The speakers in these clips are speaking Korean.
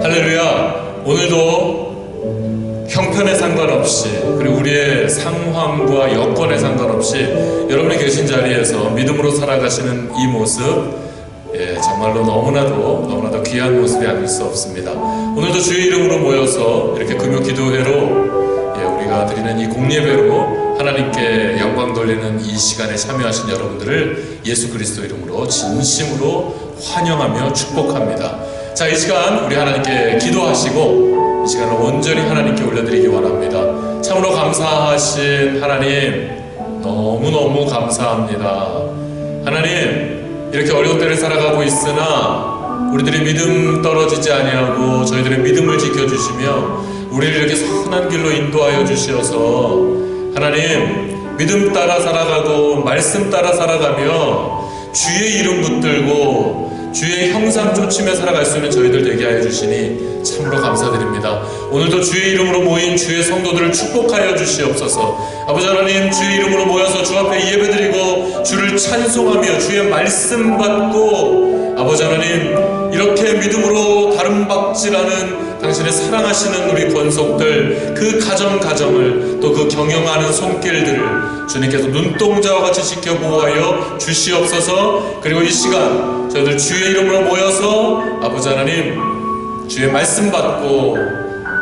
할렐루야. 오늘도 형편에 상관없이, 그리고 우리의 상황과 여건에 상관없이 여러분이 계신 자리에서 믿음으로 살아가시는 이 모습, 정말로 너무나도 귀한 모습이 아닐 수 없습니다. 오늘도 주의 이름으로 모여서 이렇게 금요 기도회로, 우리가 드리는 이 공예배로 하나님께 영광 돌리는 이 시간에 참여하신 여러분들을 예수 그리스도 이름으로 진심으로 환영하며 축복합니다. 자, 이 시간 우리 하나님께 기도하시고 이 시간을 온전히 하나님께 올려드리기 원합니다. 참으로 감사하신 하나님, 너무너무 감사합니다. 하나님, 이렇게 어려운 때를 살아가고 있으나 우리들의 믿음 떨어지지 아니하고 저희들의 믿음을 지켜주시며 우리를 이렇게 선한 길로 인도하여 주시어서 하나님, 믿음 따라 살아가고 말씀 따라 살아가며 주의 이름 붙들고 주의 형상 쫓으며 살아갈 수 있는 저희들 되게 하여 주시니 참으로 감사드립니다. 오늘도 주의 이름으로 모인 주의 성도들을 축복하여 주시옵소서. 아버지 하나님, 주의 이름으로 모여서 주 앞에 예배드리고 주를 찬송하며 주의 말씀 받고 아버지 하나님, 이렇게 믿음으로 다름박질하는 당신의 사랑하시는 우리 권속들, 그 가정을 또 그 경영하는 손길들을 주님께서 눈동자와 같이 지켜보호하여 주시옵소서. 그리고 이 시간 저희들 주의 이름으로 모여서 아버지 하나님, 주의 말씀 받고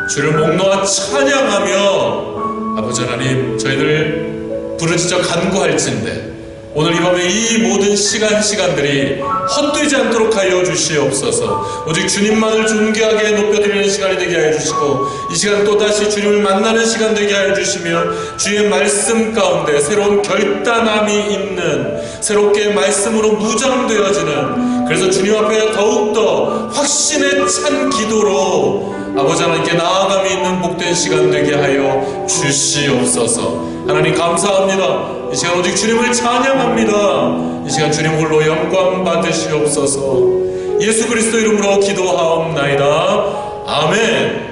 주를 목 놓아 찬양하며 아버지 하나님, 저희들 부르짖어 간구할진대 오늘 이 밤에 이 모든 시간들이 헛되지 않도록 하여 주시옵소서. 오직 주님만을 존귀하게 높여드리는 시간이 되게 하여 주시고 이 시간 또다시 주님을 만나는 시간 되게 하여 주시며 주의 말씀 가운데 새로운 결단함이 있는, 새롭게 말씀으로 무장되어지는, 그래서 주님 앞에 더욱더 확신에 찬 기도로 아버지 하나님께 나아감이 있는 복된 시간 되게 하여 주시옵소서. 하나님 감사합니다. 이 시간 오직 주님을 찬양합니다. 이 시간 주님 홀로 영광 받으시옵소서. 예수 그리스도 이름으로 기도하옵나이다. 아멘.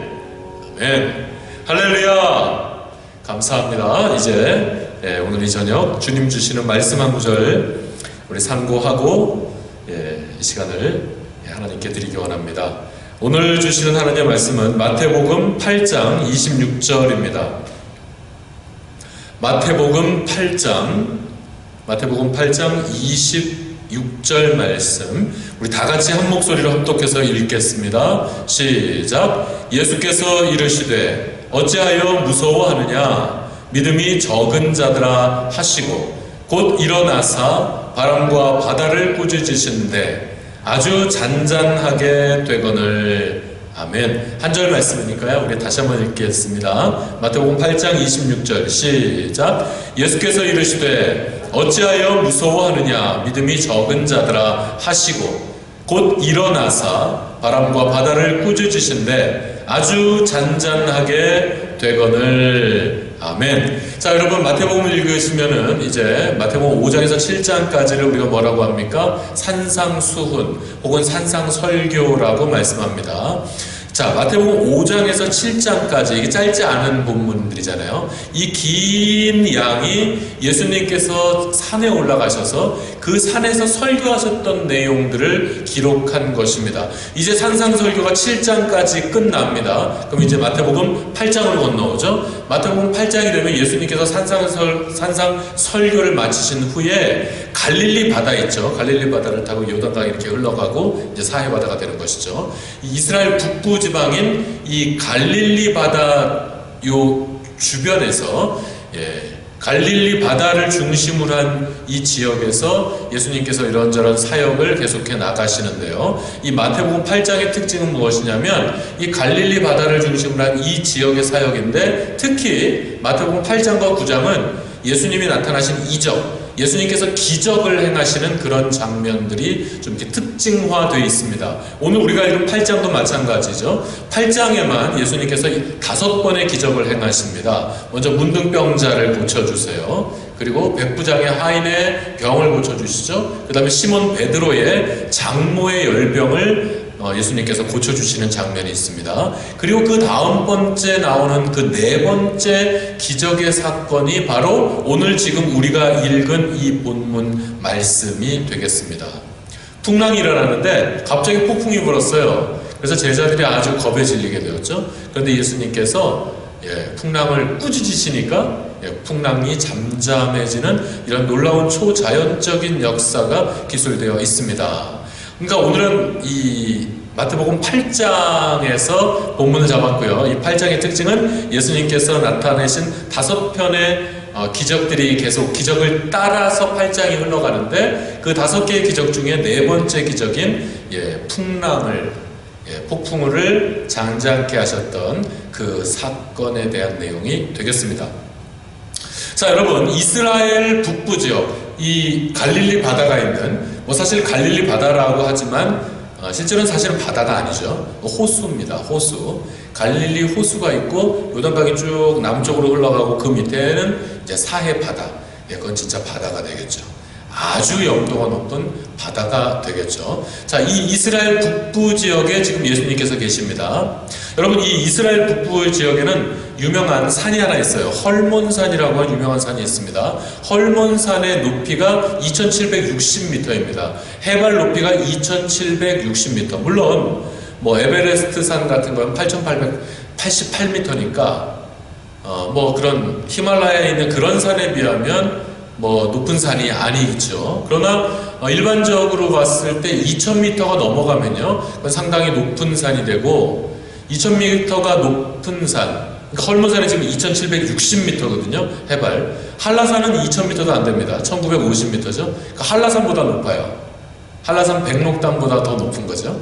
아멘. 할렐루야. 감사합니다. 이제 오늘 이 저녁 주님 주시는 말씀 한 구절 우리 상고하고 이 시간을 하나님께 드리기 원합니다. 오늘 주시는 하나님의 말씀은 마태복음 8장 26절입니다. 마태복음 8장 26절 말씀, 우리 다 같이 한 목소리로 합독해서 읽겠습니다. 시작. 예수께서 이르시되 어찌하여 무서워하느냐, 믿음이 적은 자들아 하시고 곧 일어나사 바람과 바다를 꾸짖으신데 아주 잔잔하게 되거늘. 아멘. 한 절 말씀이니까요, 우리 다시 한번 읽겠습니다. 마태복음 8장 26절 시작. 예수께서 이르시되 어찌하여 무서워하느냐, 믿음이 적은 자들아 하시고 곧 일어나사 바람과 바다를 꾸짖으신데 아주 잔잔하게 되거늘. 아멘. 자, 여러분, 마태복음을 읽으시면은 이제 마태복음 5장에서 7장까지를 우리가 뭐라고 합니까? 산상수훈 혹은 산상설교라고 말씀합니다. 자, 마태복음 5장에서 7장까지 이게 짧지 않은 본문들이잖아요. 이 긴 양이 예수님께서 산에 올라가셔서 그 산에서 설교하셨던 내용들을 기록한 것입니다. 이제 산상설교가 7장까지 끝납니다. 그럼 이제 마태복음 8장으로 건너오죠. 마태복음 8장이 되면 예수님께서 산상설교를 마치신 후에 갈릴리 바다 있죠. 갈릴리 바다를 타고 요단강이 이렇게 흘러가고 이제 사해바다가 되는 것이죠. 이스라엘 북부 지방인 이 갈릴리 바다 요 주변에서 갈릴리 바다를 중심으로 한 이 지역에서 예수님께서 이런저런 사역을 계속해 나가시는데요. 이 마태복음 8장의 특징은 무엇이냐면 이 갈릴리 바다를 중심으로 한 이 지역의 사역인데, 특히 마태복음 8장과 9장은 예수님이 나타나신 이적, 예수님께서 기적을 행하시는 그런 장면들이 좀 이렇게 특징화되어 있습니다. 오늘 우리가 읽은 8장도 마찬가지죠. 8장에만 예수님께서 5번의 기적을 행하십니다. 먼저 문둥병자를 고쳐주세요. 그리고 백부장의 하인의 병을 고쳐주시죠. 그 다음에 시몬 베드로의 장모의 열병을 예수님께서 고쳐주시는 장면이 있습니다. 그리고 그 다음 번째 나오는 그 4번째 기적의 사건이 바로 오늘 지금 우리가 읽은 이 본문 말씀이 되겠습니다. 풍랑이 일어나는데 갑자기 폭풍이 불었어요. 그래서 제자들이 아주 겁에 질리게 되었죠. 그런데 예수님께서 풍랑을 꾸짖으시니까 풍랑이 잠잠해지는 이런 놀라운 초자연적인 역사가 기술되어 있습니다. 그러니까 오늘은 이 마태복음 8장에서 본문을 잡았고요. 이 8장의 특징은 예수님께서 나타내신 5편의 기적들이 계속 기적을 따라서 8장이 흘러가는데 그 5개의 기적 중에 4번째 기적인 풍랑을 폭풍우를 잠잠케 하셨던 그 사건에 대한 내용이 되겠습니다. 자, 여러분, 이스라엘 북부 지역, 이 갈릴리 바다가 있는, 사실 갈릴리 바다라고 하지만 실제로는 사실은 바다가 아니죠. 호수입니다. 호수. 갈릴리 호수가 있고 요단강이 쭉 남쪽으로 흘러가고 그 밑에는 이제 사해 바다. 그건 진짜 바다가 되겠죠. 아주 염도가 높은 바다가 되겠죠. 자, 이 이스라엘 북부 지역에 지금 예수님께서 계십니다. 여러분, 이 이스라엘 북부 지역에는 유명한 산이 하나 있어요. 헐몬산이라고 하는 유명한 산이 있습니다. 헐몬산의 높이가 2760m입니다. 해발 높이가 2760m. 물론 에베레스트 산 같은 건 8888m니까 그런 히말라야에 있는 그런 산에 비하면 높은 산이 아니죠. 그러나 일반적으로 봤을 때 2000m가 넘어가면요, 그건 상당히 높은 산이 되고 2000m가 높은 산, 그러니까 헐몬산이 지금 2760m거든요. 해발. 한라산은 2000m도 안 됩니다. 1950m죠. 그러니까 한라산보다 높아요. 한라산 백록담보다 더 높은 거죠.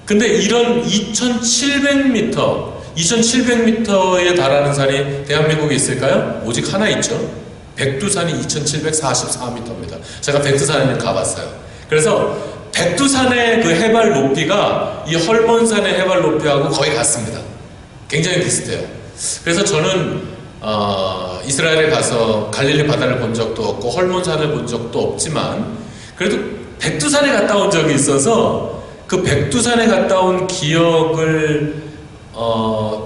근데 이런 2700m에 달하는 산이 대한민국에 있을까요? 오직 하나 있죠. 백두산이 2744m입니다. 제가 백두산에 가봤어요. 그래서 백두산의 그 해발 높이가 이 헐몬산의 해발 높이하고 거의 같습니다. 굉장히 비슷해요. 그래서 저는 이스라엘에 가서 갈릴리 바다를 본 적도 없고 헐몬산을 본 적도 없지만 그래도 백두산에 갔다 온 적이 있어서 그 백두산에 갔다 온 기억을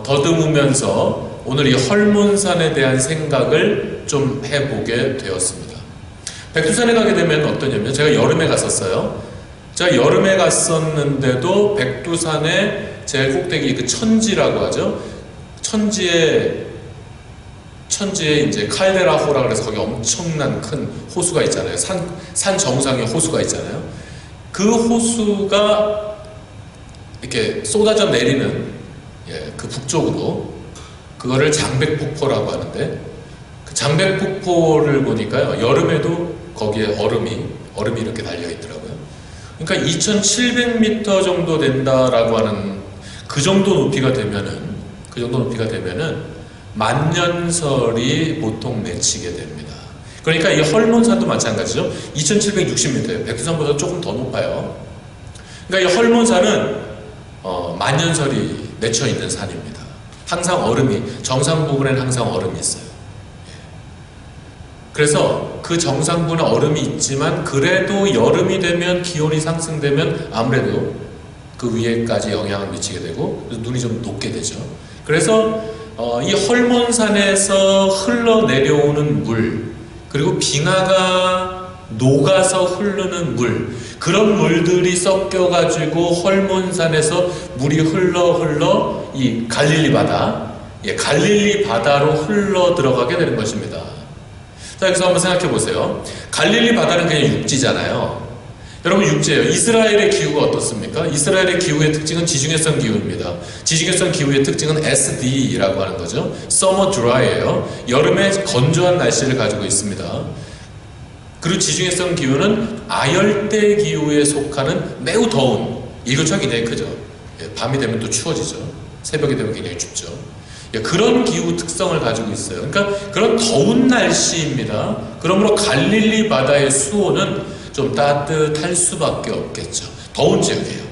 더듬으면서 오늘 이 헐몬산에 대한 생각을 좀 해보게 되었습니다. 백두산에 가게 되면 어떠냐면, 제가 여름에 갔었어요. 제가 여름에 갔었는데도 백두산의 제일 꼭대기 그 천지라고 하죠. 천지에 이제 칼데라호라 그래서 거기 엄청난 큰 호수가 있잖아요. 산 정상에 호수가 있잖아요. 그 호수가 이렇게 쏟아져 내리는 그 북쪽으로, 그거를 장백폭포라고 하는데, 그 장백폭포를 보니까요, 여름에도 거기에 얼음이 이렇게 달려 있더라고요. 그러니까 2700m 정도 된다라고 하는 그 정도 높이가 되면은 만년설이 보통 맺히게 됩니다. 그러니까 이 헐몬산도 마찬가지죠. 2760m예요. 백두산보다 조금 더 높아요. 그러니까 이 헐몬산은 만년설이 맺혀 있는 산입니다. 항상 정상 부분에는 항상 얼음이 있어요. 그래서 그 정상 부분에 얼음이 있지만 그래도 여름이 되면, 기온이 상승되면 아무래도 그 위에까지 영향을 미치게 되고 눈이 좀 녹게 되죠. 그래서 이 헐몬산에서 흘러내려오는 물, 그리고 빙하가 녹아서 흐르는 물, 그런 물들이 섞여가지고 헐몬산에서 물이 흘러 이 갈릴리 바다로 흘러 들어가게 되는 것입니다. 자, 여기서 한번 생각해 보세요. 갈릴리 바다는 그냥 육지잖아요. 여러분, 육지예요. 이스라엘의 기후가 어떻습니까? 이스라엘의 기후의 특징은 지중해성 기후입니다. 지중해성 기후의 특징은 SD라고 하는 거죠. Summer Dry예요. 여름에 건조한 날씨를 가지고 있습니다. 그리고 지중해성 기후는 아열대 기후에 속하는 매우 더운, 일교차가 굉장히 크죠. 밤이 되면 또 추워지죠. 새벽이 되면 굉장히 춥죠. 그런 기후 특성을 가지고 있어요. 그러니까 그런 더운 날씨입니다. 그러므로 갈릴리 바다의 수온은 좀 따뜻할 수밖에 없겠죠. 더운 지역이에요.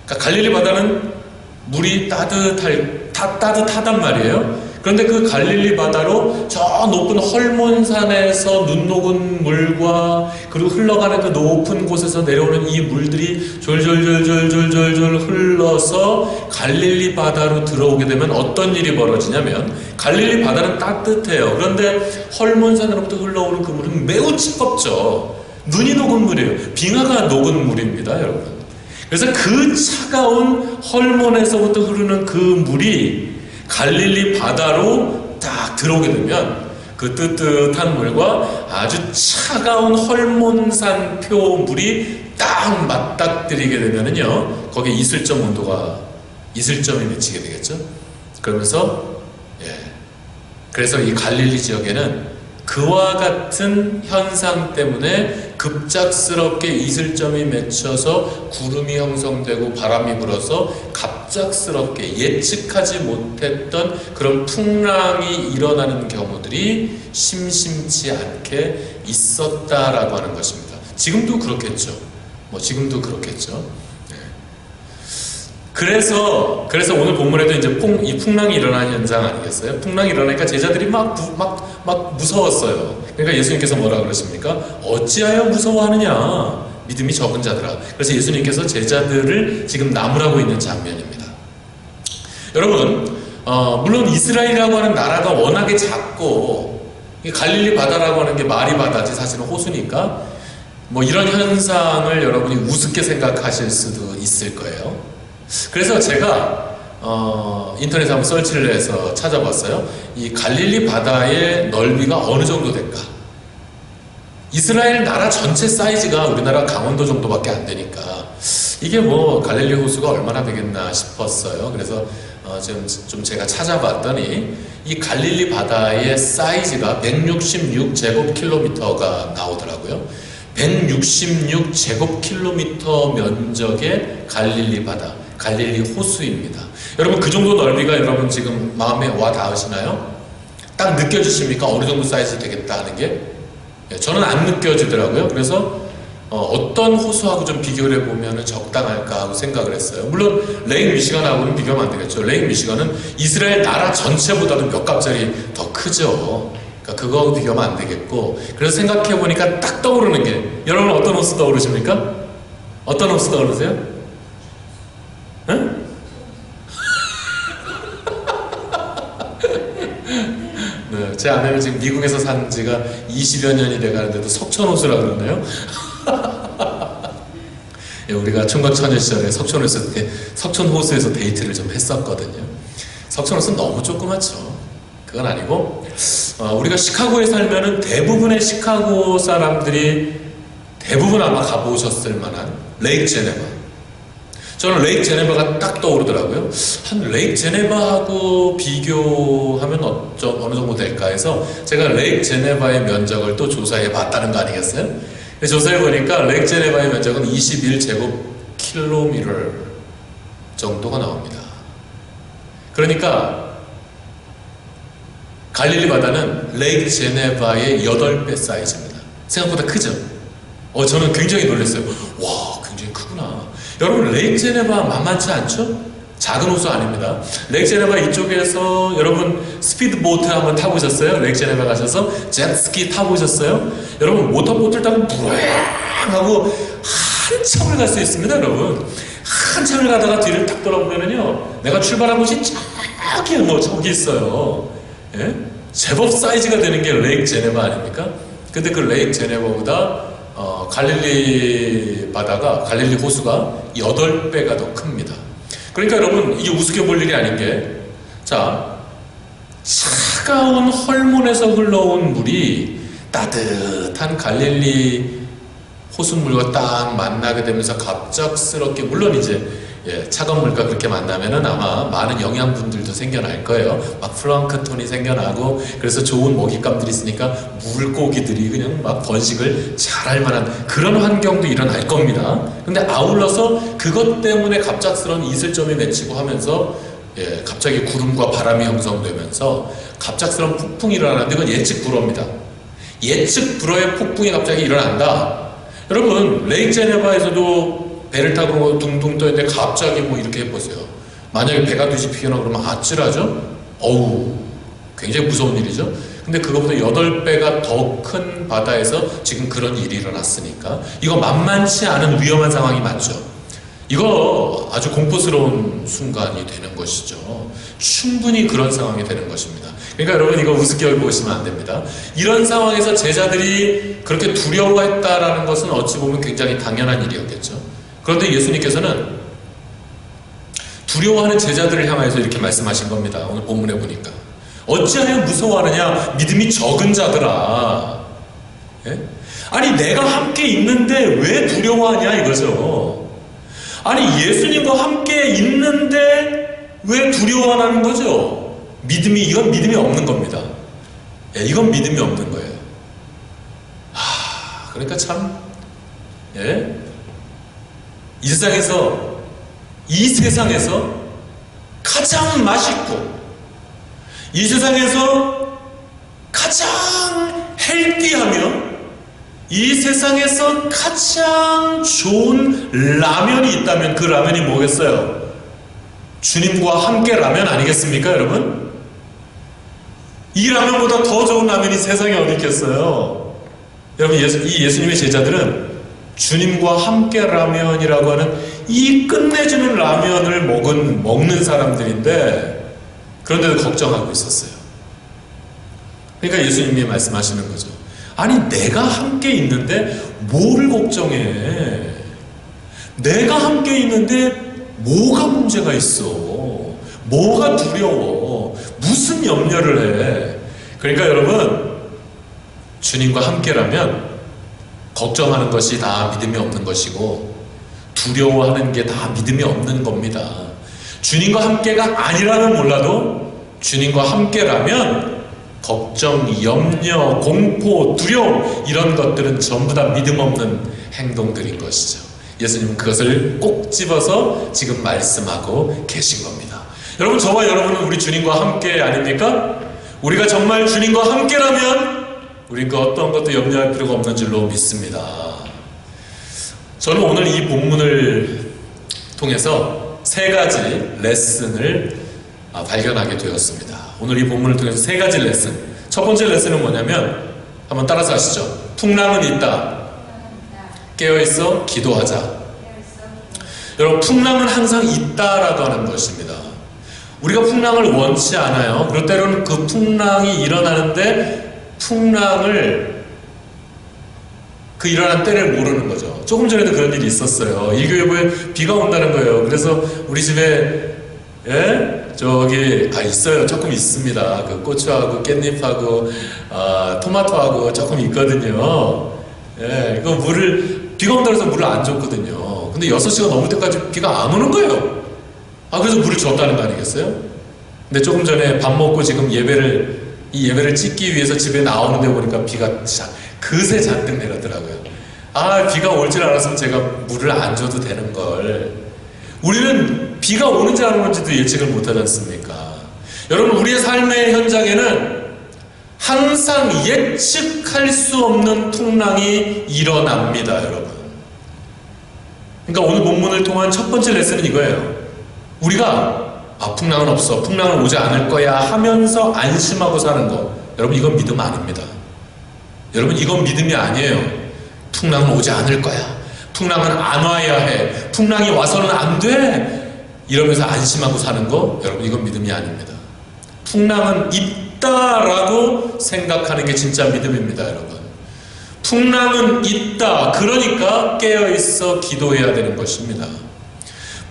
그러니까 갈릴리 바다는 물이 따뜻하단 말이에요. 그런데 그 갈릴리 바다로 저 높은 헐몬산에서 눈 녹은 물과 그리고 흘러가는 그 높은 곳에서 내려오는 이 물들이 졸졸졸졸졸졸 흘러서 갈릴리 바다로 들어오게 되면 어떤 일이 벌어지냐면, 갈릴리 바다는 따뜻해요. 그런데 헐몬산으로부터 흘러오는 그 물은 매우 차갑죠. 눈이 녹은 물이에요. 빙하가 녹은 물입니다, 여러분. 그래서 그 차가운 헐몬에서부터 흐르는 그 물이 갈릴리 바다로 딱 들어오게 되면 그 뜨뜻한 물과 아주 차가운 헐몬산표 물이 딱 맞닥뜨리게 되면은요, 거기에 이슬점이 맺히게 되겠죠. 그러면서 그래서 이 갈릴리 지역에는 그와 같은 현상 때문에 급작스럽게 이슬점이 맺혀서 구름이 형성되고 바람이 불어서 갑작스럽게 예측하지 못했던 그런 풍랑이 일어나는 경우들이 심심치 않게 있었다라고 하는 것입니다. 지금도 그렇겠죠. 지금도 그렇겠죠. 그래서 오늘 본문에도 이제 이 풍랑이 일어나는 현상 아니겠어요? 풍랑이 일어나니까 제자들이 막 무서웠어요. 그러니까 예수님께서 뭐라 그러십니까? 어찌하여 무서워하느냐? 믿음이 적은 자들아. 그래서 예수님께서 제자들을 지금 나무라고 있는 장면입니다. 여러분, 물론 이스라엘이라고 하는 나라가 워낙에 작고, 갈릴리 바다라고 하는 게 마리 바다지 사실은 호수니까 이런 현상을 여러분이 우습게 생각하실 수도 있을 거예요. 그래서 제가 인터넷에 한번 서치를 해서 찾아봤어요. 이 갈릴리 바다의 넓이가 어느 정도 될까? 이스라엘 나라 전체 사이즈가 우리나라 강원도 정도밖에 안 되니까 이게 갈릴리 호수가 얼마나 되겠나 싶었어요. 그래서 좀 제가 찾아봤더니 이 갈릴리 바다의 사이즈가 166제곱킬로미터가 나오더라고요. 166제곱킬로미터 면적의 갈릴리 바다, 갈릴리 호수입니다. 여러분, 그 정도 넓이가 여러분 지금 마음에 와 닿으시나요? 딱 느껴지십니까? 어느 정도 사이즈 되겠다 하는 게? 저는 안 느껴지더라고요. 그래서 어떤 호수하고 좀 비교를 해보면 적당할까 하고 생각을 했어요. 물론 레이크 미시간하고는 비교하면 안 되겠죠. 레이크 미시간은 이스라엘 나라 전체보다도 몇 값짜리 더 크죠. 그러니까 그거하고 비교하면 안 되겠고, 그래서 생각해보니까 딱 떠오르는 게, 여러분 어떤 호수 떠오르십니까? 어떤 호수 떠오르세요? 응? 네, 제 아내는 지금 미국에서 산 지가 20여 년이 돼가는데도 석촌호수라 그러나요? 우리가 총각 처녀 시절에 석촌호수에서 데이트를 좀 했었거든요. 석촌호수는 너무 조그맣죠. 그건 아니고, 우리가 시카고에 살면은 대부분의 시카고 사람들이 대부분 아마 가보셨을 만한 레이크 제네바. 저는 레이크 제네바가 딱 떠오르더라고요. 한 레이크 제네바하고 비교하면 어느 정도 될까 해서 제가 레이크 제네바의 면적을 또 조사해 봤다는 거 아니겠어요? 조사해 보니까 레이크 제네바의 면적은 21제곱킬로미터 정도가 나옵니다. 그러니까 갈릴리 바다는 레이크 제네바의 8배 사이즈입니다. 생각보다 크죠? 저는 굉장히 놀랐어요. 와, 굉장히 크구나. 여러분, 레이크 제네바 만만치 않죠? 작은 호수 아닙니다. 레이크 제네바 이쪽에서 여러분 스피드보트 한번 타보셨어요? 레이크 제네바 가셔서 jet스키 타보셨어요? 여러분, 모터보트를 타고 부앙 하고 한참을 갈 수 있습니다. 여러분, 한참을 가다가 뒤를 딱 돌아보면은요, 내가 출발한 곳이 저기 있어요. 예? 제법 사이즈가 되는 게 레이크 제네바 아닙니까? 근데 그 레이크 제네바보다 갈릴리 바다가, 갈릴리 호수가 8배가 더 큽니다. 그러니까 여러분, 이게 우습게 볼 일이 아닌 게, 차가운 헐몬에서 흘러온 물이 따뜻한 갈릴리 호수물과 딱 만나게 되면서 갑작스럽게, 물론 이제 차가운 물과 그렇게 만나면은 아마 많은 영양분들도 생겨날 거예요. 막 플랑크톤이 생겨나고, 그래서 좋은 먹잇감들이 있으니까 물고기들이 그냥 막 번식을 잘할 만한 그런 환경도 일어날 겁니다. 근데 아울러서 그것 때문에 갑작스러운 이슬점이 맺히고 하면서 갑자기 구름과 바람이 형성되면서 갑작스러운 폭풍이 일어나는데 그건 예측 불허입니다. 예측 불허의 폭풍이 갑자기 일어난다. 여러분 레이크 제네바에서도 배를 타고 둥둥 떠있는데 갑자기 뭐 이렇게 해보세요. 만약에 배가 뒤집히거나 그러면 아찔하죠? 어우, 굉장히 무서운 일이죠. 근데 그거보다 8배가 더 큰 바다에서 지금 그런 일이 일어났으니까 이거 만만치 않은 위험한 상황이 맞죠. 이거 아주 공포스러운 순간이 되는 것이죠. 충분히 그런 상황이 되는 것입니다. 그러니까 여러분 이거 우습게 보시면 안 됩니다. 이런 상황에서 제자들이 그렇게 두려워했다라는 것은 어찌 보면 굉장히 당연한 일이었겠죠. 그런데 예수님께서는 두려워하는 제자들을 향해서 이렇게 말씀하신 겁니다. 오늘 본문에 보니까 어찌하여 무서워하느냐 믿음이 적은 자들아. 예? 아니 내가 함께 있는데 왜 두려워하냐 이거죠. 아니 예수님과 함께 있는데 왜 두려워하는 거죠? 이건 믿음이 없는 겁니다. 예, 이건 믿음이 없는 거예요. 그러니까 참 이 세상에서 가장 맛있고 이 세상에서 가장 헬디하며 이 세상에서 가장 좋은 라면이 있다면 그 라면이 뭐겠어요? 주님과 함께 라면 아니겠습니까 여러분? 이 라면보다 더 좋은 라면이 세상에 어디 있겠어요? 여러분 이 예수님의 제자들은 주님과 함께 라면이라고 하는 이 끝내주는 라면을 먹는 사람들인데 그런데도 걱정하고 있었어요. 그러니까 예수님이 말씀하시는 거죠. 아니 내가 함께 있는데 뭐를 걱정해? 내가 함께 있는데 뭐가 문제가 있어? 뭐가 두려워? 무슨 염려를 해? 그러니까 여러분 주님과 함께라면 걱정하는 것이 다 믿음이 없는 것이고 두려워하는 게 다 믿음이 없는 겁니다. 주님과 함께가 아니라면 몰라도 주님과 함께라면 걱정, 염려, 공포, 두려움 이런 것들은 전부 다 믿음 없는 행동들인 것이죠. 예수님은 그것을 꼭 집어서 지금 말씀하고 계신 겁니다. 여러분 저와 여러분은 우리 주님과 함께 아닙니까? 우리가 정말 주님과 함께라면 우리가 어떤 것도 염려할 필요가 없는 줄로 믿습니다. 저는 오늘 이 본문을 통해서 3가지 레슨을 발견하게 되었습니다. 오늘 이 본문을 통해서 3가지 레슨. 첫 번째 레슨은 뭐냐면 한번 따라서 하시죠. 풍랑은 있다. 깨어있어 기도하자. 여러분 풍랑은 항상 있다라고 하는 것입니다. 우리가 풍랑을 원치 않아요. 그럴 때로는 그 풍랑이 일어나는데 그 일어난 때를 모르는 거죠. 조금 전에도 그런 일이 있었어요. 일교회부에 비가 온다는 거예요. 그래서 우리 집에 있어요. 조금 있습니다. 그 고추하고 깻잎하고 토마토하고 조금 있거든요. 이거 비가 온다고 해서 물을 안 줬거든요. 근데 6시가 넘을 때까지 비가 안 오는 거예요. 그래서 물을 줬다는 거 아니겠어요? 근데 조금 전에 밥 먹고 지금 이 예배를 찍기 위해서 집에 나오는데 보니까 비가 그새 잔뜩 내렸더라고요. 비가 올 줄 알았으면 제가 물을 안 줘도 되는 걸. 우리는 비가 오는지 안 오는지도 예측을 못하지 않습니까? 여러분 우리의 삶의 현장에는 항상 예측할 수 없는 풍랑이 일어납니다. 여러분 그러니까 오늘 본문을 통한 첫 번째 레슨은 이거예요. 우리가 풍랑은 없어, 풍랑은 오지 않을 거야 하면서 안심하고 사는 거, 여러분 이건 믿음 아닙니다. 여러분 이건 믿음이 아니에요. 풍랑은 오지 않을 거야, 풍랑은 안 와야 해, 풍랑이 와서는 안 돼 이러면서 안심하고 사는 거, 여러분 이건 믿음이 아닙니다. 풍랑은 있다라고 생각하는 게 진짜 믿음입니다. 여러분 풍랑은 있다, 그러니까 깨어있어 기도해야 되는 것입니다.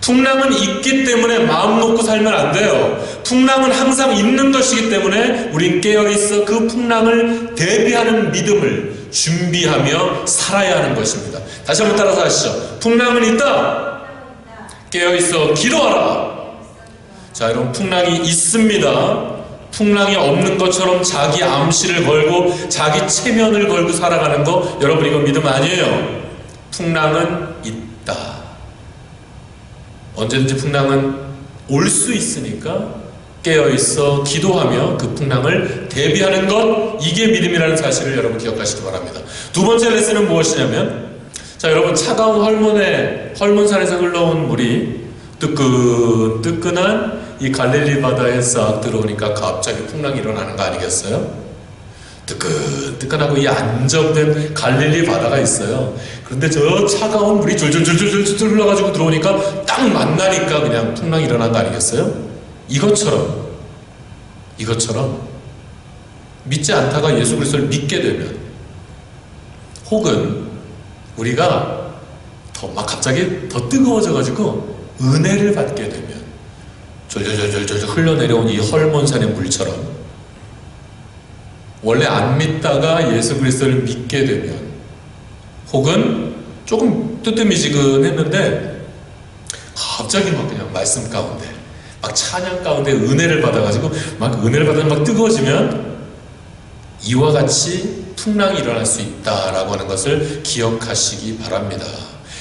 풍랑은 있기 때문에 마음 놓고 살면 안 돼요. 풍랑은 항상 있는 것이기 때문에 우린 깨어있어 그 풍랑을 대비하는 믿음을 준비하며 살아야 하는 것입니다. 다시 한번 따라서 하시죠. 풍랑은 있다. 깨어있어 기도하라. 자, 여러분 풍랑이 있습니다. 풍랑이 없는 것처럼 자기 암시를 걸고 자기 체면을 걸고 살아가는 거, 여러분 이건 믿음 아니에요. 풍랑은 있다. 언제든지 풍랑은 올 수 있으니까 깨어있어 기도하며 그 풍랑을 대비하는 것, 이게 믿음이라는 사실을 여러분 기억하시기 바랍니다. 두 번째 레슨은 무엇이냐면, 자, 여러분, 차가운 헐몬산에서 흘러온 물이 뜨끈뜨끈한 이 갈릴리 바다에 싹 들어오니까 갑자기 풍랑이 일어나는 거 아니겠어요? 뜨끈뜨끈하고 이 안정된 갈릴리 바다가 있어요. 그런데 저 차가운 물이 줄줄줄줄줄 흘러가지고 들어오니까 딱 만나니까 그냥 풍랑이 일어난 거 아니겠어요? 이것처럼 믿지 않다가 예수 그리스도를 믿게 되면, 혹은 우리가 갑자기 더 뜨거워져가지고 은혜를 받게 되면, 졸졸졸졸 흘러내려온 이 헐몬산의 물처럼 원래 안 믿다가 예수 그리스도를 믿게 되면, 혹은 조금 뜨뜻미지근했는데 갑자기 막 그냥 말씀 가운데, 막 찬양 가운데 은혜를 받아가지고 막 은혜를 받으면 막 뜨거워지면, 이와 같이 풍랑이 일어날 수 있다라고 하는 것을 기억하시기 바랍니다.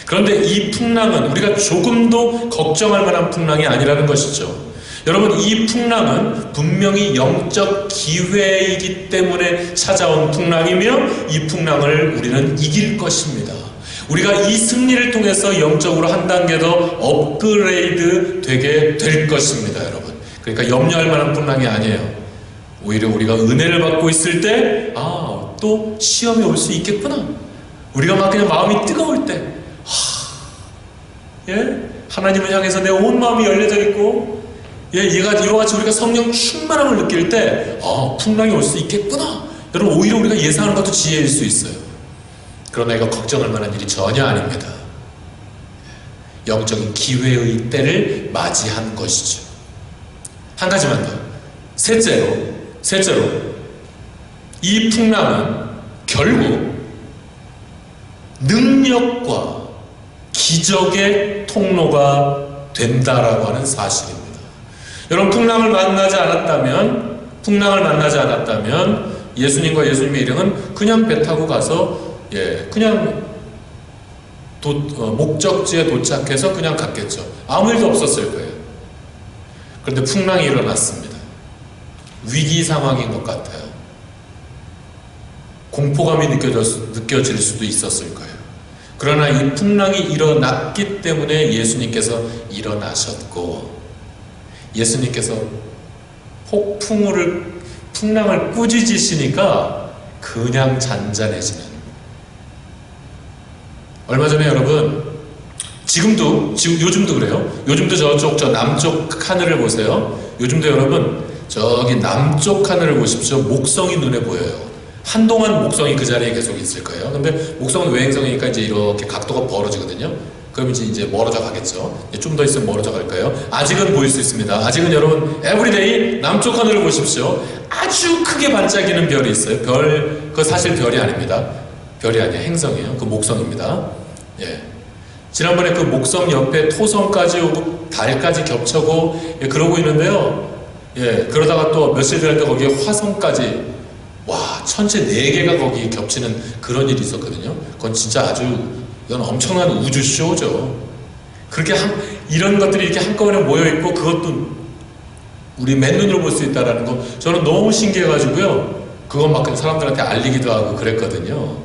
그런데 이 풍랑은 우리가 조금도 걱정할 만한 풍랑이 아니라는 것이죠. 여러분, 이 풍랑은 분명히 영적 기회이기 때문에 찾아온 풍랑이며, 이 풍랑을 우리는 이길 것입니다. 우리가 이 승리를 통해서 영적으로 한 단계 더 업그레이드 되게 될 것입니다, 여러분. 그러니까 염려할 만한 풍랑이 아니에요. 오히려 우리가 은혜를 받고 있을 때, 또 시험이 올 수 있겠구나. 우리가 막 그냥 마음이 뜨거울 때, 하나님을 향해서 내 온 마음이 열려져 있고, 이와 같이 우리가 성령 충만함을 느낄 때, 풍랑이 올 수 있겠구나. 여러분, 오히려 우리가 예상하는 것도 지혜일 수 있어요. 그러나 이거 걱정할 만한 일이 전혀 아닙니다. 영적인 기회의 때를 맞이한 것이죠. 한 가지만 더. 셋째로, 이 풍랑은 결국 능력과 기적의 통로가 된다라고 하는 사실입니다. 여러분, 풍랑을 만나지 않았다면 예수님과 예수님의 일행은 그냥 배 타고 가서 그냥 목적지에 도착해서 그냥 갔겠죠. 아무 일도 없었을 거예요. 그런데 풍랑이 일어났습니다. 위기 상황인 것 같아요. 공포감이 느껴질 수도 있었을 거예요. 그러나 이 풍랑이 일어났기 때문에 예수님께서 일어나셨고, 예수님께서 풍랑을 꾸짖으시니까 그냥 잔잔해지는. 얼마 전에 여러분, 요즘도 그래요. 요즘도 저 남쪽 하늘을 보세요. 요즘도 여러분, 저기 남쪽 하늘을 보십시오. 목성이 눈에 보여요. 한동안 목성이 그 자리에 계속 있을 거예요. 근데 목성은 외행성이니까 이제 이렇게 각도가 벌어지거든요. 그럼 이제 멀어져 가겠죠. 좀 더 있으면 멀어져 갈까요? 아직은 보일 수 있습니다. 아직은 여러분, 에브리데이 남쪽 하늘을 보십시오. 아주 크게 반짝이는 별이 있어요. 그거 사실 별이 아닙니다. 별이 아니에요. 행성이에요. 그 목성입니다. 지난번에 그 목성 옆에 토성까지 오고 달까지 겹쳐고 그러고 있는데요. 그러다가 또 며칠 지날 때 거기에 화성까지, 천체 4개가 거기 겹치는 그런 일이 있었거든요. 그건 진짜 이건 엄청난 우주쇼죠. 그렇게 이런 것들이 이렇게 한꺼번에 모여있고, 그것도 우리 맨눈으로 볼 수 있다는 거, 저는 너무 신기해가지고요. 그건 막 사람들한테 알리기도 하고 그랬거든요.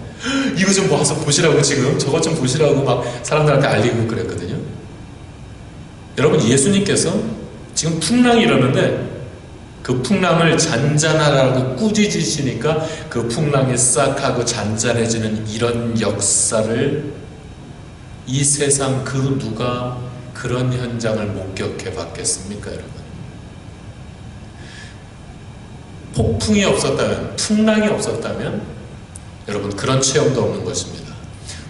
이거 좀 와서 보시라고, 지금 저것 좀 보시라고 막 사람들한테 알리고 그랬거든요. 여러분, 예수님께서 지금 풍랑이 일어났는데 그 풍랑을 잔잔하라고 꾸짖으시니까 그 풍랑이 싹 하고 잔잔해지는 이런 역사를 이 세상 그 누가 그런 현장을 목격해 봤겠습니까, 여러분? 폭풍이 없었다면, 풍랑이 없었다면 여러분, 그런 체험도 없는 것입니다.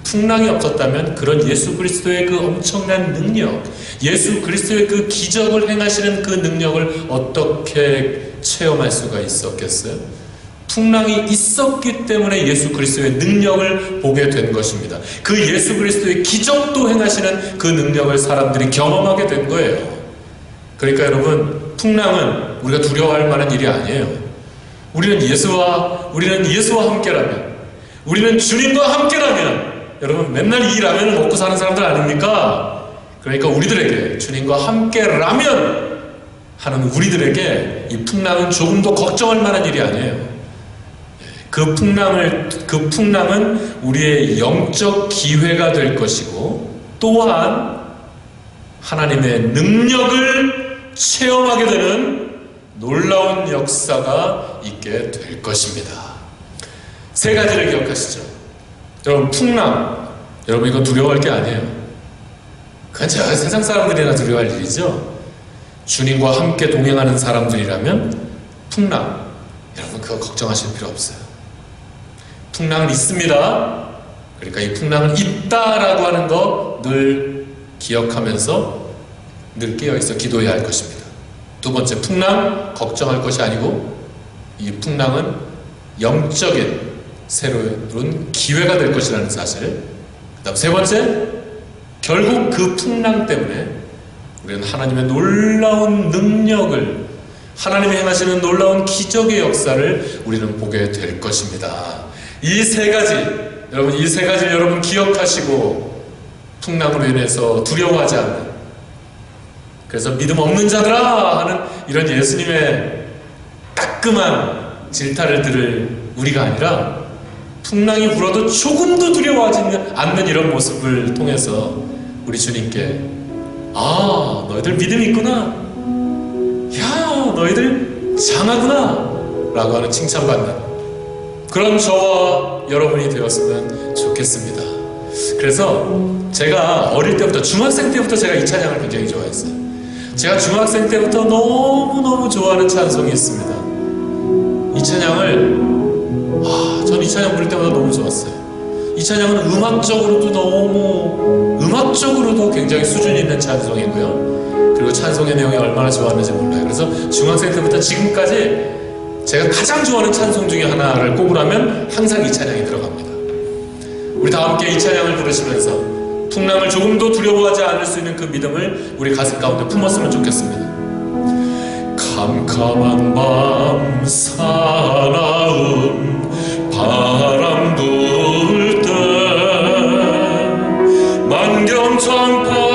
풍랑이 없었다면 그런 예수 그리스도의 그 엄청난 능력, 예수 그리스도의 그 기적을 행하시는 그 능력을 어떻게 체험할 수가 있었겠어요? 풍랑이 있었기 때문에 예수 그리스도의 능력을 보게 된 것입니다. 그 예수 그리스도의 기적도 행하시는 그 능력을 사람들이 경험하게 된 거예요. 그러니까 여러분, 풍랑은 우리가 두려워할 만한 일이 아니에요. 우리는 예수와 함께라면, 우리는 주님과 함께라면, 여러분, 맨날 이 라면을 먹고 사는 사람들 아닙니까? 그러니까 우리들에게, 주님과 함께라면 하는 우리들에게 이 풍랑은 조금 더 걱정할 만한 일이 아니에요. 그 풍랑은 우리의 영적 기회가 될 것이고, 또한 하나님의 능력을 체험하게 되는 놀라운 역사가 있게 될 것입니다. 세 가지를 기억하시죠. 여러분, 풍랑, 여러분 이거 두려워할 게 아니에요. 그건 세상 사람들이나 두려워할 일이죠. 주님과 함께 동행하는 사람들이라면 풍랑, 여러분 그거 걱정하실 필요 없어요. 풍랑은 있습니다. 그러니까 이 풍랑은 있다라고 하는 거 늘 기억하면서 늘 깨어있어 기도해야 할 것입니다. 두 번째, 풍랑 걱정할 것이 아니고 이 풍랑은 영적인 새로운 기회가 될 것이라는 사실. 그 다음 세 번째, 결국 그 풍랑 때문에 우리는 하나님의 놀라운 능력을, 하나님이 행하시는 놀라운 기적의 역사를 우리는 보게 될 것입니다. 이 세 가지, 여러분 이 세 가지를 여러분 기억하시고 풍랑으로 인해서 두려워하지 않는, 그래서 믿음 없는 자들아 하는 이런 예수님의 따끔한 질타를 들을 우리가 아니라 풍랑이 불어도 조금도 두려워하지 않는 이런 모습을 통해서 우리 주님께, 아 너희들 믿음이 있구나, 야 너희들 장하구나 라고 하는 칭찬받는 그런 저와 여러분이 되었으면 좋겠습니다. 그래서 제가 어릴 때부터, 중학생 때부터 제가 이 찬양을 굉장히 좋아했어요. 제가 중학생 때부터 너무너무 좋아하는 찬송이 있습니다. 이 찬양을, 전 이 찬양 부를 때마다 너무 좋았어요. 이 찬양은 음악적으로도 굉장히 수준 있는 찬송이고요. 그리고 찬송의 내용이 얼마나 좋았는지 몰라요. 그래서 중학생 때부터 지금까지 제가 가장 좋아하는 찬송 중에 하나를 꼽으라면 항상 이 찬양이 들어갑니다. 우리 다 함께 이 찬양을 부르시면서 풍랑을 조금도 두려워하지 않을 수 있는 그 믿음을 우리 가슴 가운데 품었으면 좋겠습니다. 캄캄한 밤 사나운 바람 불 때 만경창파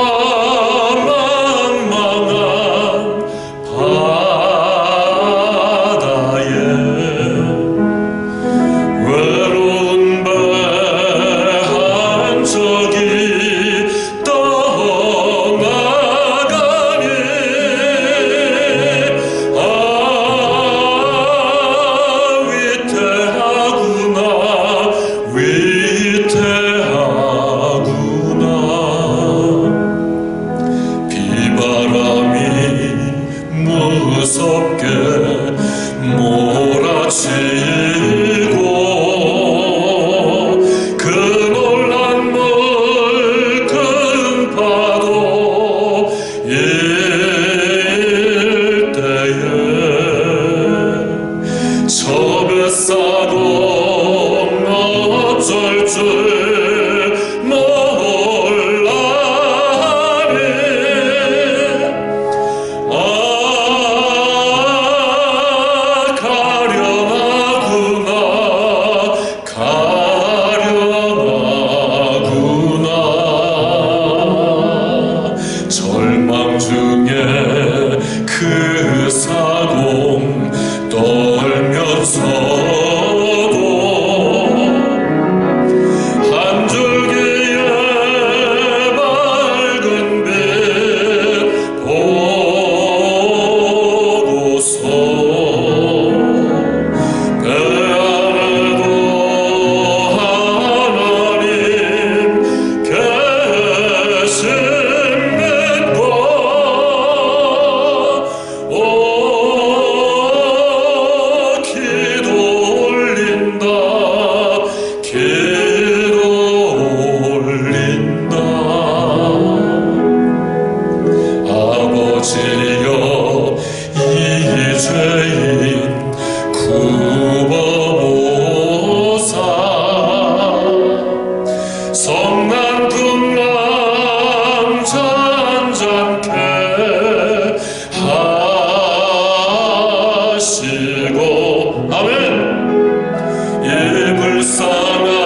불쌍한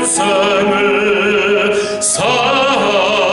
인생을 살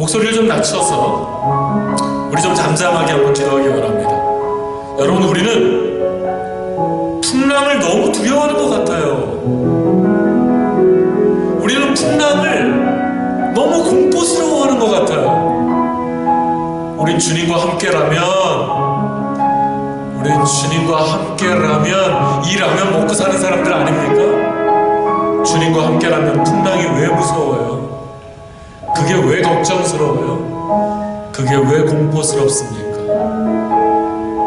목소리를 좀 낮춰서 우리 좀 잠잠하게 한번 기도하기 원합니다. 여러분, 우리는 풍랑을 너무 두려워하는 것 같아요. 우리는 풍랑을 너무 공포스러워하는 것 같아요. 우린 주님과 함께라면 이 라면 먹고 사는 사람들 아닙니까? 주님과 함께라면 풍랑이 왜 무서워요? 그게 왜 걱정스러워요? 그게 왜 공포스럽습니까?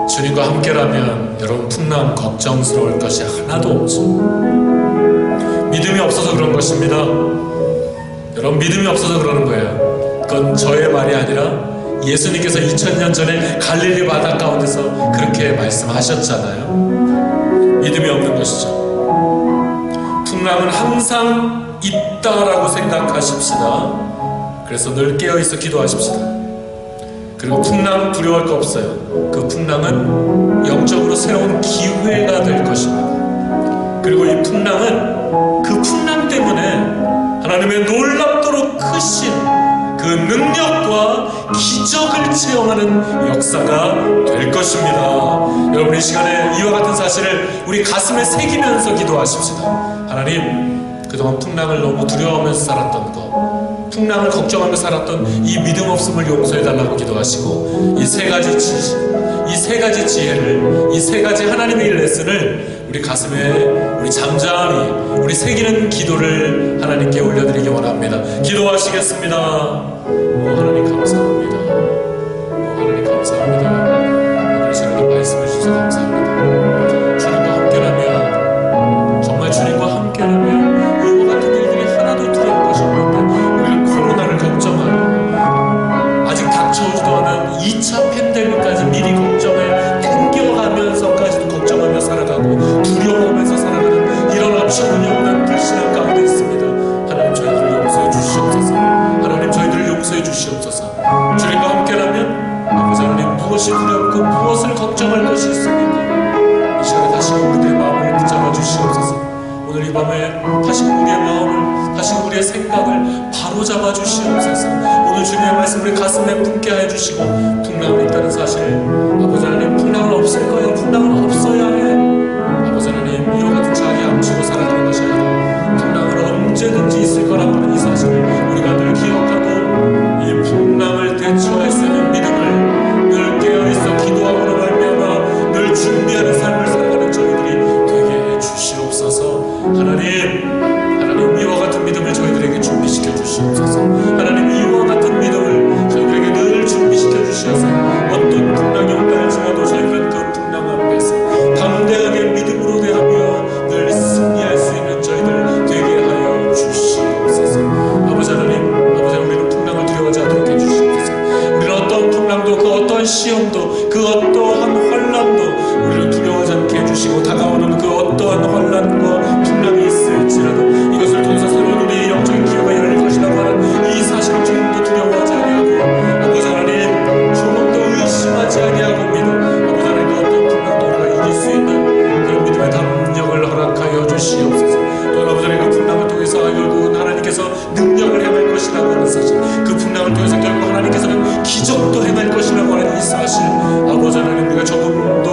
주님과 함께라면 여러분, 풍랑 걱정스러울 것이 하나도 없죠. 믿음이 없어서 그런 것입니다. 여러분, 믿음이 없어서 그러는 거예요. 그건 저의 말이 아니라 예수님께서 2000년 전에 갈릴리 바다 가운데서 그렇게 말씀하셨잖아요. 믿음이 없는 것이죠. 풍랑은 항상 있다라고 생각하십시다. 그래서 늘 깨어있어 기도하십시다. 그리고 풍랑 두려워할 거 없어요. 그 풍랑은 영적으로 새로운 기회가 될 것입니다. 그리고 이 풍랑은 그 풍랑 때문에 하나님의 놀랍도록 크신 그 능력과 기적을 체험하는 역사가 될 것입니다. 여러분, 이 시간에 이와 같은 사실을 우리 가슴에 새기면서 기도하십시다. 하나님, 그동안 풍랑을 너무 두려워하면서 살았던 것, 풍랑을 걱정하며 살았던 이 믿음 없음을 용서해달라고 기도하시고, 이 세 가지 지혜를, 이 세 가지 하나님의 레슨을 우리 가슴에 우리 잠잠히 우리 새기는 기도를 하나님께 올려드리기 원합니다. 기도하시겠습니다. 하나님 감사합니다. 하나님 감사합니다. 오늘 시간에 말씀해 주셔서 감사합니다. 주님과 함께라면, 정말 주님과 함께라면 이와 같은 일들이 하나도 두려울 것이 없는데 우리는 코로나를 걱정하고 아직 닥쳐오지도 않은 2차 팬데믹까지 미리 걱정해 땡겨가면서까지도 걱정하며 살아가고 두려워하면서 살아가는 이런 어처구니없는 불신앙 가운데 있습니다. 하나님, 저희들을 용서해 주시옵소서. 하나님, 저희들을 용서해 주시옵소서. 주님과 함께라면 아버지 하나님, 무엇이 두렵고 무엇을 걱정할 것이 있습니까? 이 시간에 다시금 우리의 마음을 붙잡아 주시옵소서. 오늘 이 밤에 다시금 우리의 마음을, 다시금 우리의 생각을 바로잡아 주시옵소서. 오늘 주님의 말씀을 가슴에 품게 해 주시고, 풍랑이 있다는 사실, 아버지 하나님, 풍랑은 없을 거예요. 풍랑은 없어야 해. 아버지 하나님, 이와 같은 자기 암시고 살아가는 것이 아니라 풍랑은 언제든지 있을 거라고 하는 이 사실을 우리가 늘 기억하고, 이 풍랑을 대처할 수 있는 믿음을 늘 깨어있어 기도함으로 말미암아 늘 준비하는 삶을 살아가는 저희들이 되게 해 주시옵소서. 하나님, 이와 같은 믿음을 저희들에게 준비시켜 주시옵소서. 하나님, 이와 같은 믿음을 저희들에게 늘 준비시켜 주셔서 어떤 풍랑이 온다 할지라도 저희들은 그 풍랑 앞에서 담대하게 믿음으로 대하며 늘 승리할 수 있는 저희들 되게 하여 주시옵소서. 아버지 하나님, 우리는 풍랑을 두려워하지 않도록 해주시옵소서. 우리는 어떤 풍랑도, 그 어떤 시험도, 그 어떠한 환난도 우리를 두려워하지 않게 해주시고, 다가오는 그 어떠한 환난과 풍랑이 있을지라도 이것을 통해서 새로운 우리의 영적인 기회가 열릴 것이라고 하는 이 사실을 조금도 두려워하지 아니하고, 아버지 하나님, 조금도 의심하지 아니하고 믿어 아버지 하나님, 그 어떤 풍랑도 우리가 이길 수 있는 그런 믿음의 담력을 허락하여 주시옵소서. 또 아버지 하나님, 그 풍랑을 통해서 결국은 하나님께서 능력을 행할 것이라고 하는 사실, 그 풍랑을 통해서 결국 하나님께서는 기적도 행할 것이라고 하는 이 사실, 아버지 하나님, 우리가 조금도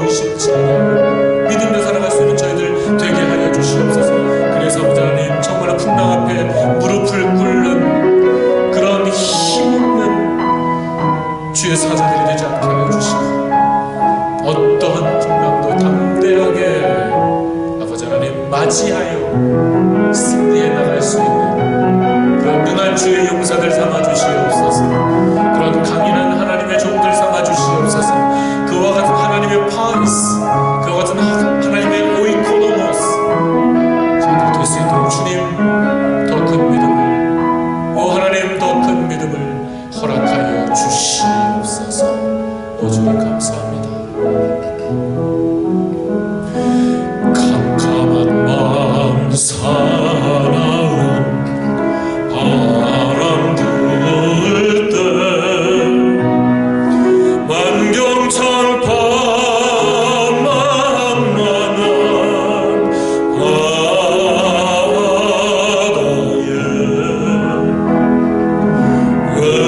의심치 않고 믿음으로 살아갈 수 있는 저희들 되게 하여 주시옵소서. 그래서 아버지 하나님, 정말 풍랑 앞에 무릎을 꿇는 그런 힘없는 주의 사자들이 되지 않게 하여 주시고, 어떠한 풍랑도 담대하게 아버지 하나님 맞이하여 승리해 나갈 수 있는 그런 능한 주의 용사들 삼아 주시옵소서. 그런 강인한 하나님의 종들 삼아 주시옵소서. 그와 같은 하나님의 파리스, 그와 같은 하나님의 오이코노모스 저희들 될 수 있도록 주님, 더 큰 믿음을, 하나님, 더 큰 믿음을 허락하여 주시옵소서. 주님 감사합니다. 캄캄한 마음 사나운 바람 불 때 만경창 바람만한 바다에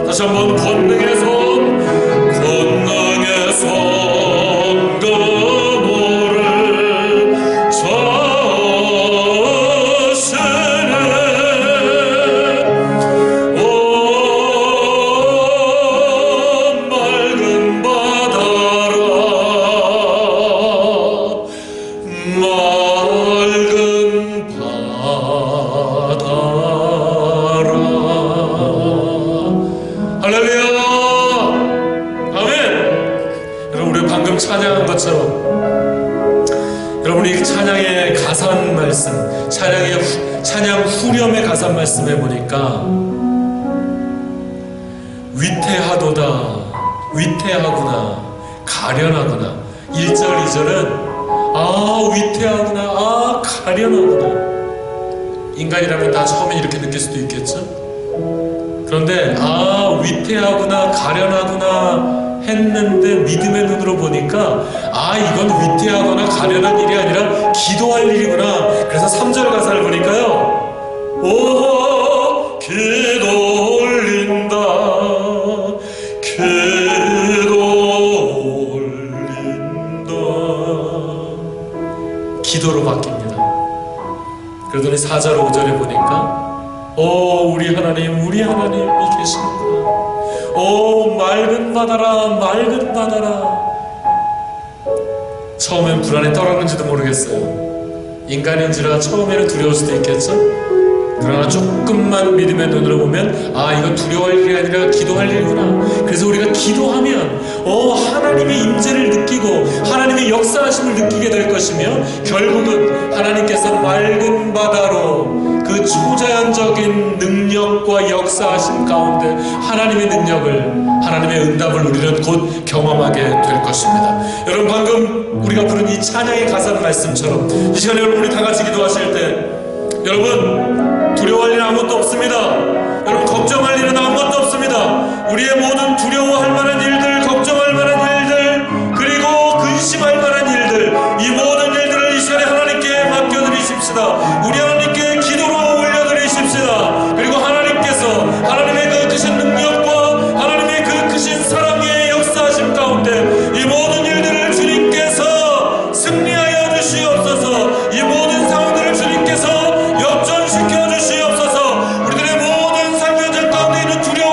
다시 한번 권능의 손, 권능의 손 그물을 저으시네. 오 맑은 바다라, 맑은 바다라. 할렐루야, 아멘. 여러분, 우리 방금 찬양한 것처럼 여러분이 찬양의 가산 말씀, 찬양 후렴의 가산 말씀에 보니까 위태하도다, 위태하구나, 가련하구나. 1절 2절은 위태하구나, 가련하구나. 인간이라면 다 처음에 이렇게 느낄 수도 있겠죠. 그런데 위태하구나, 가련하구나 했는데 믿음의 눈으로 보니까 이건 위태하거나 가련한 일이 아니라 기도할 일이구나. 그래서 3절 가사를 보니까요, 오 기도 올린다, 기도 올린다. 기도로 바뀝니다. 그러더니 4절 5절에 보니까 우리 하나님이 계시는구나. 맑은 바다라, 맑은 바다라. 처음엔 불안에 떨었는지도 모르겠어요. 인간인지라 처음에는 두려울 수도 있겠죠. 그러나 조금만 믿음의 눈으로 보면 이건 두려워할 일이 아니라 기도할 일이구나. 그래서 우리가 기도하면 하나님의 임재를 느끼고 하나님의 역사하심을 느끼게 될 것이며, 결국은 하나님께서 맑은 바다로 그 초자연적인 능력과 역사하심 가운데 하나님의 능력을, 하나님의 응답을 우리는 곧 경험하게 될 것입니다. 여러분, 방금 우리가 부른 이 찬양의 가사의 말씀처럼 이 시간에 여러분, 우리 다 같이 기도하실 때 여러분, 두려워할 일은 아무것도 없습니다. 여러분, 걱정할 일은 아무것도 없습니다. 우리의 모든 두려워할 만한 일들, 걱정할 만한 일들, 그리고 근심할 만한 일들, 이 모든 일들을 이 시간에 하나님께 맡겨드리십시다. 우리 하나님께 기도로 올려드리십시다. 그리고 하나님께서 하나님의 그 크신 능력과 하나님의 그 크신 사랑의 역사하심 가운데 이 모든 일들을 주님께서 승리하여 주시옵소서. 이 모든 상황들을 주님께서 역전시켜 주시옵소서. 우리들의 모든 삶의 현장 가운데 있는 두려움,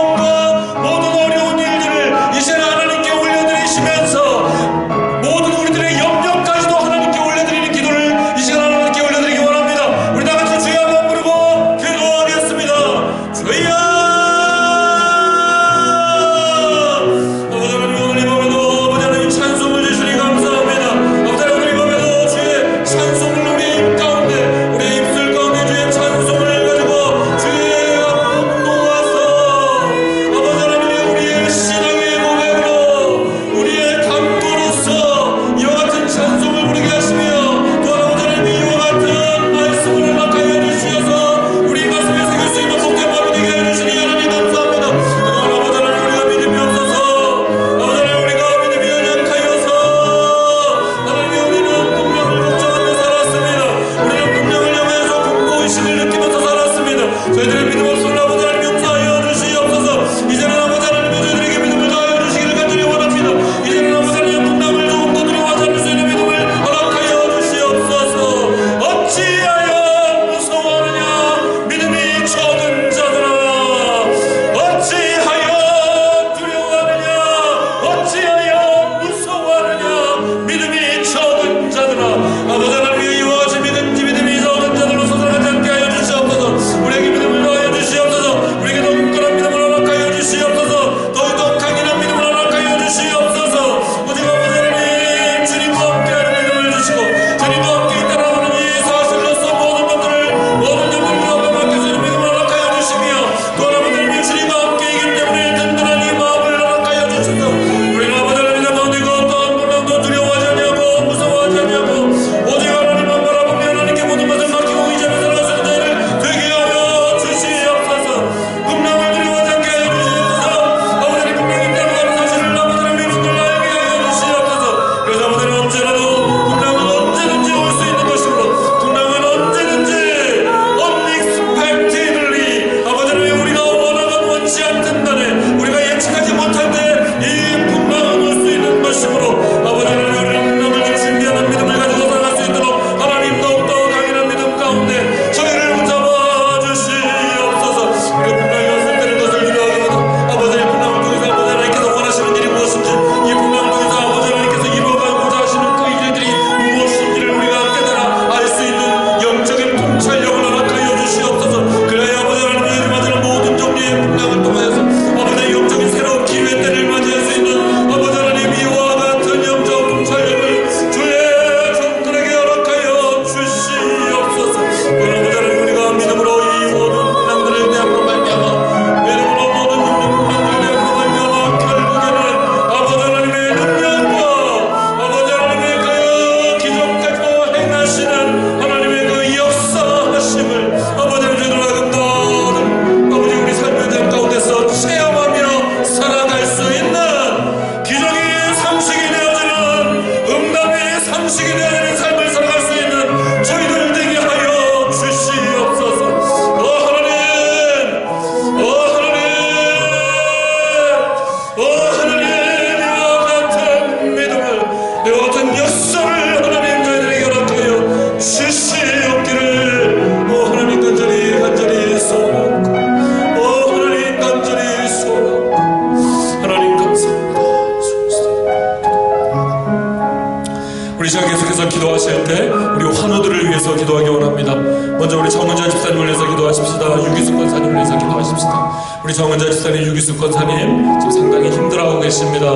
주님께서 기도하실 때 우리 환우들을 위해서 기도하기 원합니다. 먼저 우리 정은자 집사님을 위해서 기도하십시다. 유기숙 권사님을 위해서 기도하십시다. 우리 정은자 집사님, 유기숙 권사님 지금 상당히 힘들어하고 계십니다.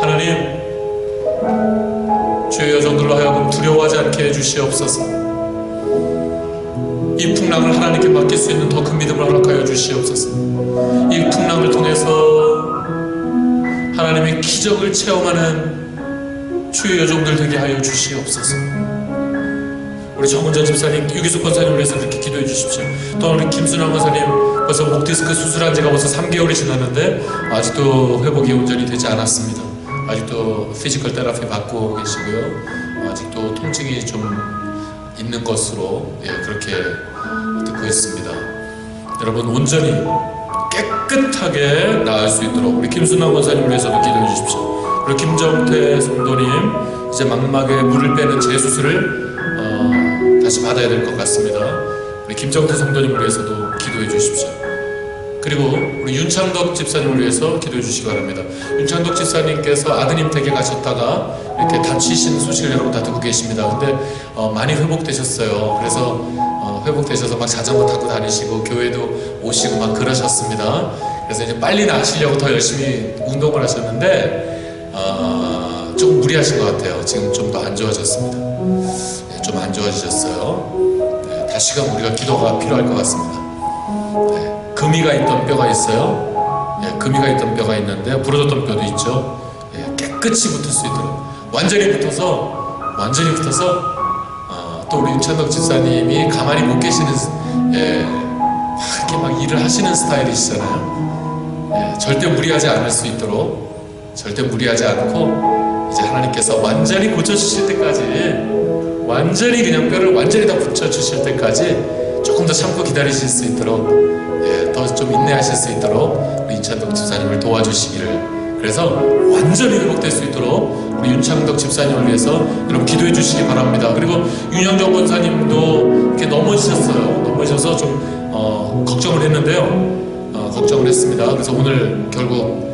하나님, 주의 여종들로 하여금 두려워하지 않게 해주시옵소서. 이 풍랑을 하나님께 맡길 수 있는 더 큰 믿음을 허락하여 주시옵소서. 이 풍랑을 통해서 하나님의 기적을 체험하는 주의 여종들 되게 하여 주시옵소서. 우리 정은자 집사님, 유기숙 권사님을 위해서 그렇게 기도해 주십시오. 또 우리 김순환 권사님, 벌써 목 디스크 수술한 지가 벌써 3개월이 지났는데 아직도 회복이 온전히 되지 않았습니다. 아직도 피지컬 테라피 받고 계시고요. 아직도 통증이 좀 있는 것으로 그렇게 듣고 있습니다. 여러분, 온전히 깨끗하게 나을 수 있도록 우리 김순환 권사님을 위해서도 기도해 주십시오. 그리고 김정태 성도님, 이제 망막에 물을 빼는 재수술을 다시 받아야 될 것 같습니다. 우리 김정태 성도님을 위해서도 기도해 주십시오. 그리고 우리 윤창덕 집사님을 위해서 기도해 주시기 바랍니다. 윤창덕 집사님께서 아드님 댁에 가셨다가 이렇게 다치신 소식을 여러분 다 듣고 계십니다. 근데 많이 회복되셨어요. 그래서 회복되셔서 막 자전거 타고 다니시고 교회도 오시고 막 그러셨습니다. 그래서 이제 빨리 나으시려고 더 열심히 운동을 하셨는데 조금 무리하신 것 같아요. 지금 좀 더 안 좋아졌습니다. 좀 안 좋아지셨어요. 다시금 우리가 기도가 필요할 것 같습니다. 금이가 있던 뼈가 있어요. 금이가 있던 뼈가 있는데 부러졌던 뼈도 있죠. 깨끗이 붙을 수 있도록 완전히 붙어서 또 우리 윤찬덕 집사님이 가만히 못 계시는 이렇게 막 일을 하시는 스타일이시잖아요. 절대 무리하지 않을 수 있도록, 절대 무리하지 않고 이제 하나님께서 완전히 고쳐주실 때까지, 완전히 그냥 뼈를 완전히 다 붙여주실 때까지 조금 더 참고 기다리실 수 있도록, 더 좀 인내하실 수 있도록 우리 윤창덕 집사님을 도와주시기를, 그래서 완전히 회복될 수 있도록 우리 윤창덕 집사님을 위해서 여러분 기도해 주시기 바랍니다. 그리고 윤영정 권사님도 이렇게 넘어지셔서 좀 걱정을 했는데요. 걱정을 했습니다. 그래서 오늘 결국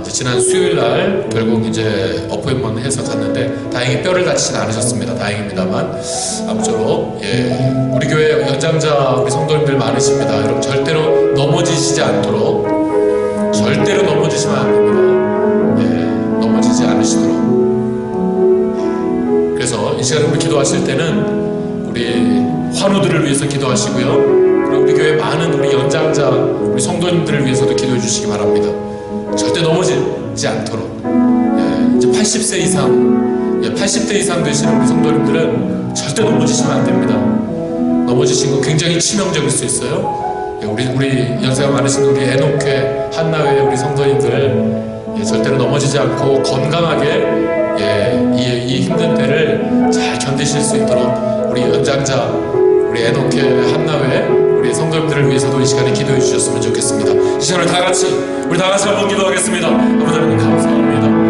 이제 지난 수요일 날 결국 이제 어포인먼트 해서 갔는데 다행히 뼈를 다치진 않으셨습니다. 다행입니다만 아무쪼록 우리 교회 연장자 우리 성도님들 많으십니다. 여러분 절대로 넘어지시지 않도록, 절대로 넘어지시면 안 됩니다. 넘어지지 않으시도록. 그래서 이 시간에 우리 기도하실 때는 우리 환우들을 위해서 기도하시고요. 그리고 우리 교회 많은 우리 연장자 우리 성도님들을 위해서도 기도해 주시기 바랍니다. 절대 넘어지지 않도록. 이제 80세 이상, 80대 이상 되시는 우리 성도님들은 절대 넘어지시면 안 됩니다. 넘어지신 거 굉장히 치명적일 수 있어요. 우리 연세가 많으신 우리 에녹회, 한나회 우리 성도님들 절대로 넘어지지 않고 건강하게 이 힘든 때를 잘 견디실 수 있도록 우리 연장자, 우리 에녹회, 한나회 우리 성도님들을 위해서도 이 시간에 기도해 주셨으면 좋겠습니다. 이 시간을 우리 다 같이 한번 기도하겠습니다. 아버지 하나님 감사합니다.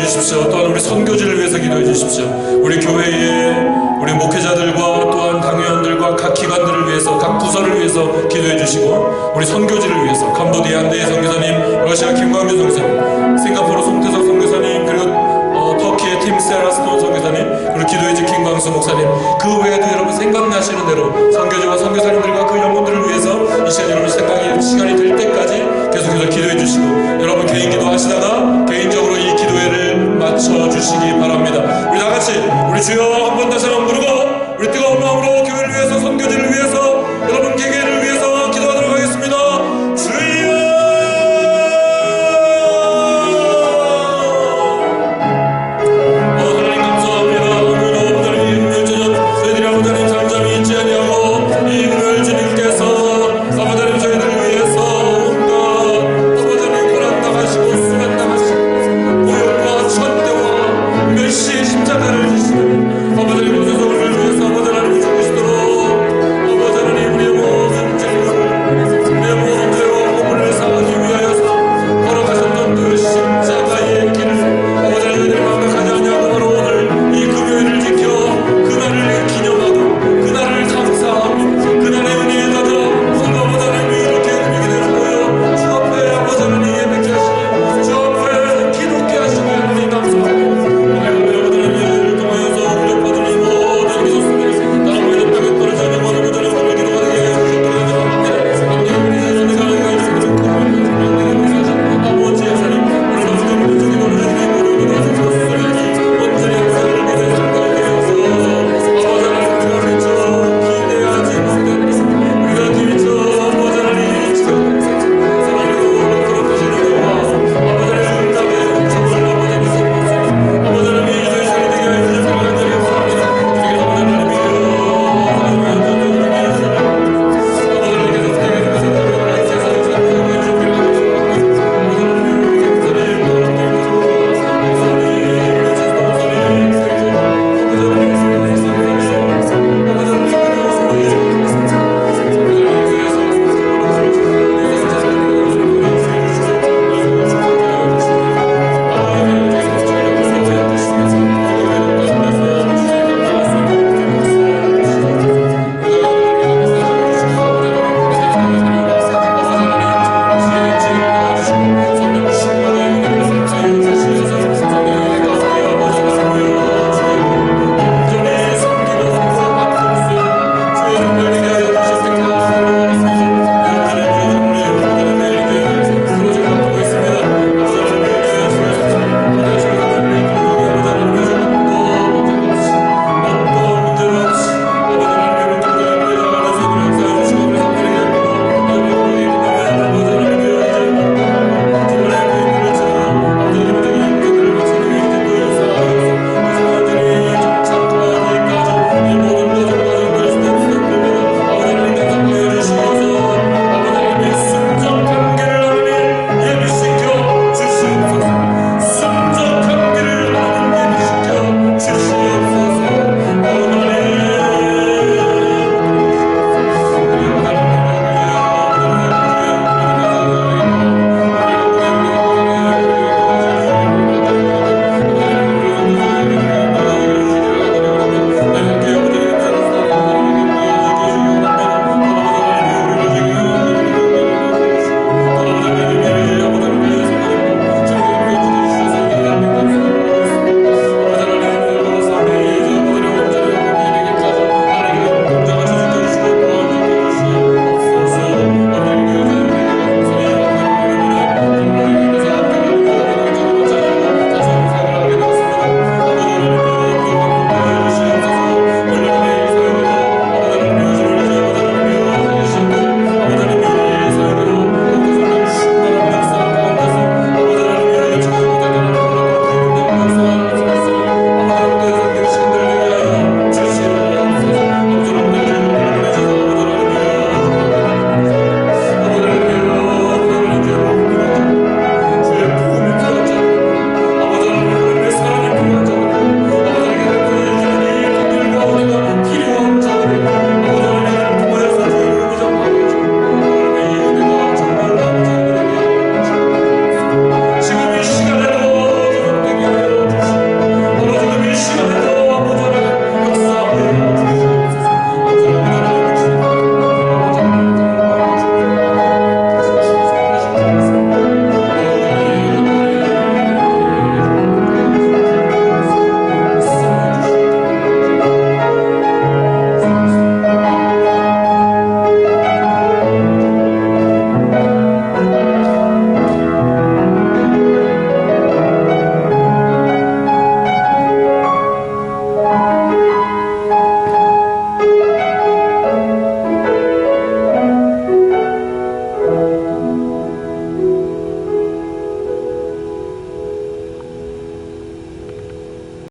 주십시오. 또한 우리 선교지를 위해서 기도해 주십시오. 우리 교회의 우리 목회자들과 또한 당회원들과 각 기관들을 위해서, 각 부서를 위해서 기도해 주시고, 우리 선교지를 위해서 캄보디아 한대희 선교사님, 러시아 김광준 선교사님, 싱가포르 송태석 선교사님, 그리고 터키의 팀 세라스톤 선교사님, 그리고 기도의 집 김광수 목사님, 그 외에도 여러분 생각나시는 대로 선교지와 선교사님들과 그 영혼들을 위해서 이 시간 여러분 생각이 시간이 될 때까지 계속해서 기도해 주시고, 여러분 개인 기도하시다가 개인적으로 이 기도회를 마쳐 주시기 바랍니다. 우리 다 같이 우리 주여 한 번 다시 한번